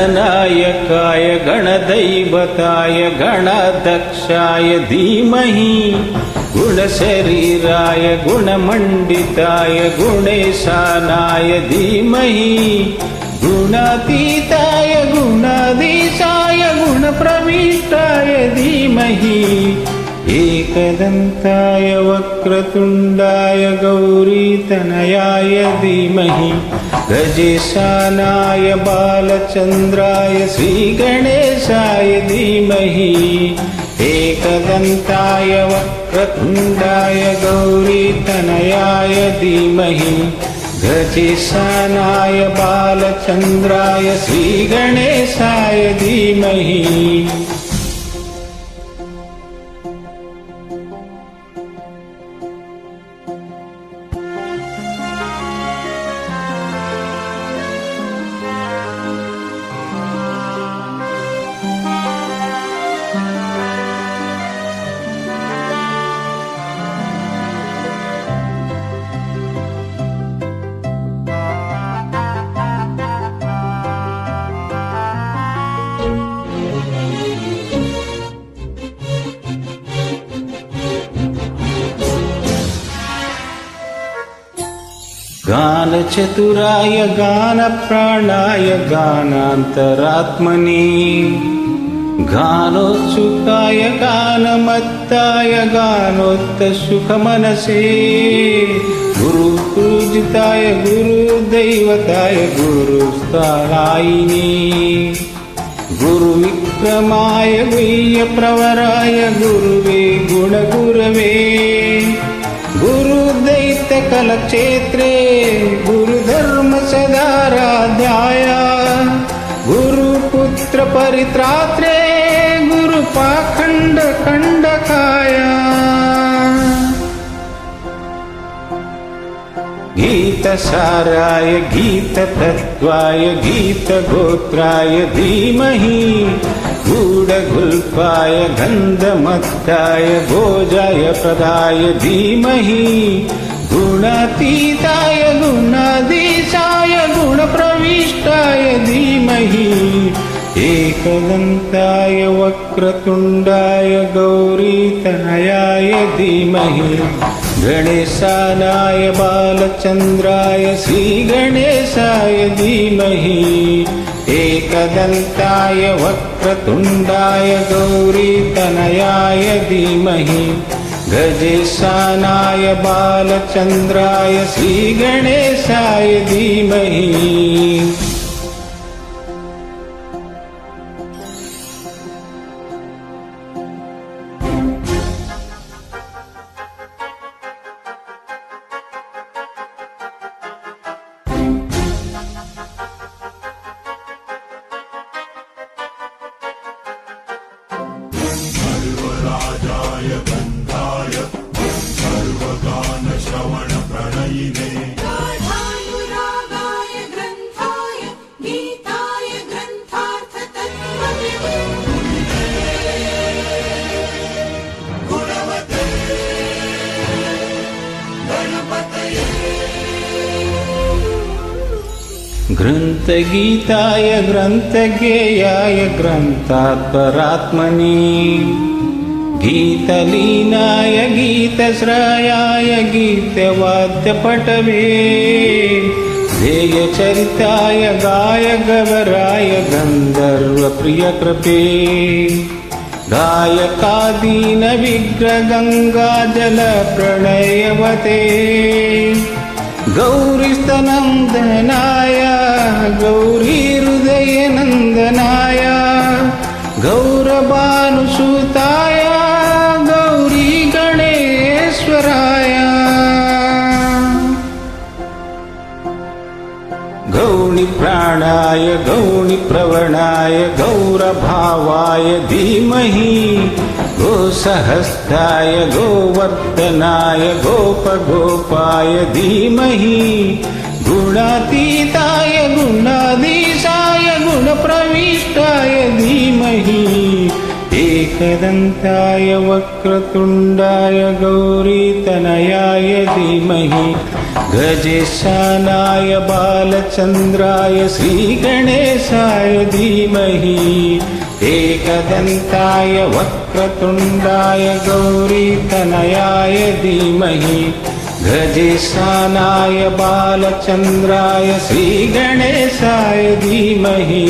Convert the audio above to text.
गणनायकाय गणदैवताय गणाध्यक्षाय धीमहि गुणशरीराय गुणमण्डिताय गुणेशानाय धीमहि गुणातीताय गुणाधीशाय गुणप्रविष्टाय धीमहि एकदन्ताय वक्रतुण्डाय गौरीतनयाय धीमहि गजेशानाय बालचन्द्राय श्रीगणेशाय धीमहि एकदन्ताय वक्रतुण्डाय गौरीतनयाय धीमहि गजेशानाय बालचन्द्राय श्रीगणेशाय धीमहि गानचतुराय गानप्राणाय गानान्तरात्मने गानोत्सुकाय गानमत्ताय गानोत्तसुखमनसे गुरुपूजिताय गुरुदैवताय गुरुस्थायिने गुरुविक्रमाय गुह्यप्रवराय गुरुवे गुणगुरवे गुरुदैत्यकलक्षेत्रे गुरुधर्मसदाराध्याय गुरुपुत्रपरित्रात्रे गुरुपाखण्डकण्डकाय गीतसाराय गीततत्त्वाय गीतगोत्राय धीमहि गूढगुल्पाय गन्धमत्ताय भोजाय प्रदाय धीमहि गुणातीताय गुणाधीशाय गुणप्रविष्टाय धीमहि एकदन्ताय वक्रतुण्डाय गौरीतनयाय धीमहि गणेशानाय बालचन्द्राय श्रीगणेशाय धीमहि एकदन्ताय वक्रतुण्डाय गौरीतनयाय धीमहि गजेशानाय बालचन्द्राय श्रीगणेशाय धीमहि सर्वराजाय गन्धाय सर्वगानश्रवणप्रणयिने गाढानुरागाय ग्रन्थाय गीताय ग्रन्थार्थतत्त्वविदे गुणवते गणपतये ग्रन्थगीताय ग्रन्थज्ञेयाय ग्रन्थात्परात्मने गीतलीनाय गीतश्रयाय गीतवाद्यपटवे ध्येयचरिताय गायगवराय गन्धर्वप्रियकृपे गायकादीनविग्रहगङ्गाजलप्रणयवते गौरीस्तनन्दनाय गौरीहृदयनन्दनाय गौरभानुसुताय गौरीगणेश्वराय गौणिप्राणाय गौणिप्रवणाय गौरभावाय धीमहि गोसहस्ताय गोवर्धनाय गोपगोपाय धीमहि गुणातीताय गुणाधीशाय गुणप्रविष्टाय धीमहि एकदन्ताय वक्रतुण्डाय गौरीतनयाय धीमहि गजेशानाय बालचन्द्राय श्रीगणेशाय धीमहि एकदन्ताय वक्रतुण्डाय गौरीतनयाय धीमहि गजेशानाय बालचन्द्राय श्रीगणेशाय धीमहि